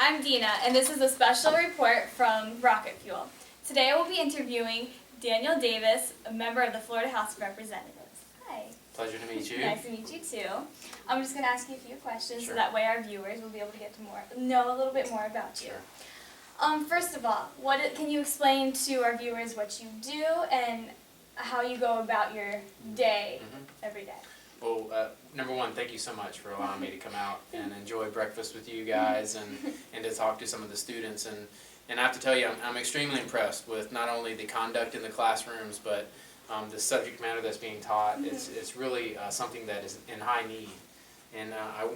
I'm Dina, and this is a special report from Rocket Fuel. Today I will be interviewing Daniel Davis, a member of the Florida House of Representatives. Hi. Pleasure to meet you. Nice to meet you too. I'm just going to ask you a few questions Sure. so that way our viewers will be able to get to know a little bit more about you. Sure. First of all, can you explain to our viewers what you do and how you go about your day every day? Well, number one, thank you so much for allowing me to come out and enjoy breakfast with you guys and to talk to some of the students. And I have to tell you, I'm extremely impressed with not only the conduct in the classrooms, but the subject matter that's being taught. It's really something that is in high need. And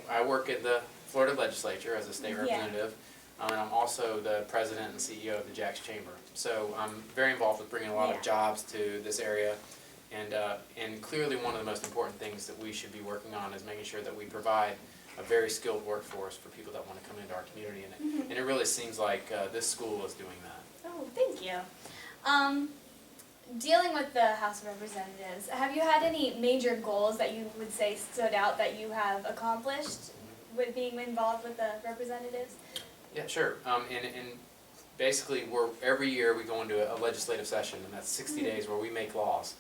I work in the Florida legislature as a state representative. And I'm also the president and CEO of the Jacks Chamber. So I'm very involved with bringing a lot of jobs to this area. And clearly one of the most important things that we should be working on is making sure that we provide a very skilled workforce for people that want to come into our community. And it really seems like this school is doing that. Oh, thank you. Dealing with the House of Representatives, have you had any major goals that you would say stood out that you have accomplished with being involved with the representatives? Yeah, sure. And basically, every year we go into a legislative session, and that's 60 days where we make laws.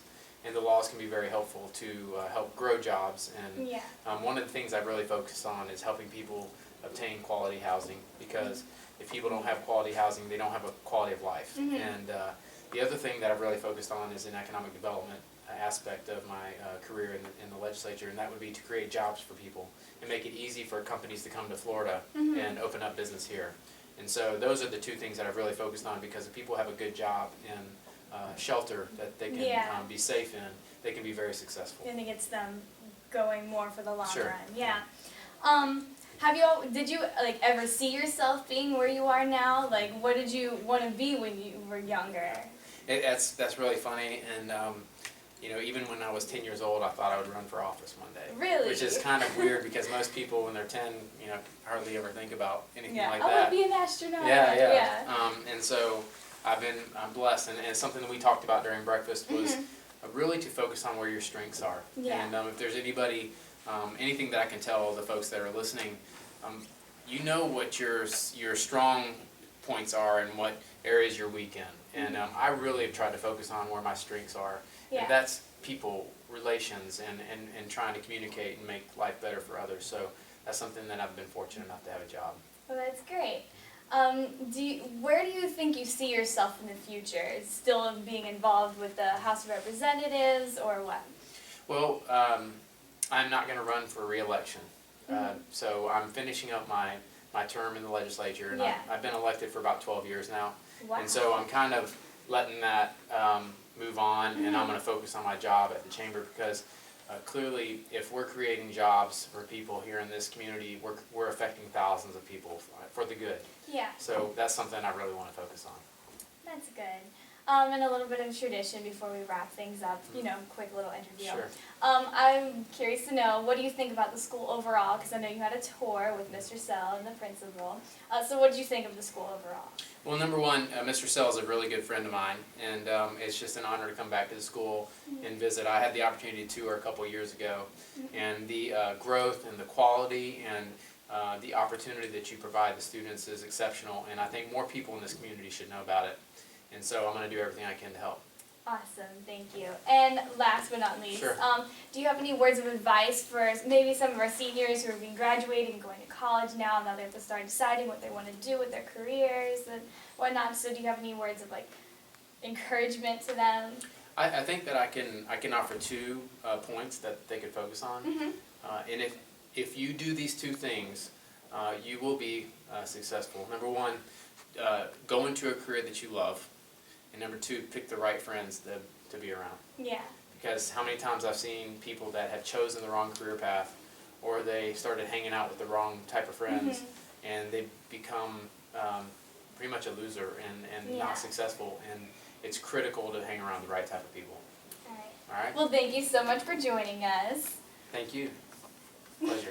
And the laws can be very helpful to help grow jobs. And one of the things I've really focused on is helping people obtain quality housing, because if people don't have quality housing, they don't have a quality of life. And the other thing that I've really focused on is an economic development aspect of my career in the legislature, and that would be to create jobs for people and make it easy for companies to come to Florida and open up business here. And so those are the two things that I've really focused on, because if people have a good job and shelter that they can be safe in, they can be very successful. And it gets them going more for the long Sure. run. Yeah. Did you ever see yourself being where you are now? Like, what did you want to be when you were younger? That's really funny, and you know, even when I was 10 years old, I thought I would run for office one day. Really? Which is kind of weird, because most people when they're 10, you know, hardly ever think about anything like I that. want to be an astronaut. And so I'm blessed, and something that we talked about during breakfast was really to focus on where your strengths are. And if there's anybody, anything that I can tell the folks that are listening, you know what your strong points are and what areas you're weak in. And I really have tried to focus on where my strengths are. And that's people, relations, and trying to communicate and make life better for others. So that's something that I've been fortunate enough to have a job. Well, that's great. Where do you think you see yourself in the future? Still being involved with the House of Representatives, or what? Well, I'm not going to run for re-election. So I'm finishing up my term in the legislature, and I've been elected for about 12 years now. Wow. And so I'm kind of letting that move on, and I'm going to focus on my job at the chamber, because clearly if we're creating jobs for people here in this community, we're affecting thousands of people for the good. Yeah. So that's something I really want to focus on. That's good. And a little bit of tradition before we wrap things up, you know, quick little interview. Sure. I'm curious to know, what do you think about the school overall? Because I know you had a tour with Mr. Sell and the principal. So what did you think of the school overall? Well, number one, Mr. Sell is a really good friend of mine, and it's just an honor to come back to the school and visit. I had the opportunity to tour a couple years ago, and the growth and the quality and the opportunity that you provide the students is exceptional, and I think more people in this community should know about it. And so I'm going to do everything I can to help. Awesome, thank you. And last but not least, Sure. Do you have any words of advice for maybe some of our seniors who are being graduating and going to college now they have to start deciding what they want to do with their careers and whatnot? So do you have any words of encouragement to them? I think that I can offer 2 points that they could focus on. And if you do these 2 things, you will be successful. Number one, go into a career that you love. And number 2, pick the right friends to be around. Yeah. Because how many times I've seen people that have chosen the wrong career path, or they started hanging out with the wrong type of friends, and they become pretty much a loser and not successful. And it's critical to hang around the right type of people. All right. All right? Well, thank you so much for joining us. Thank you. Pleasure.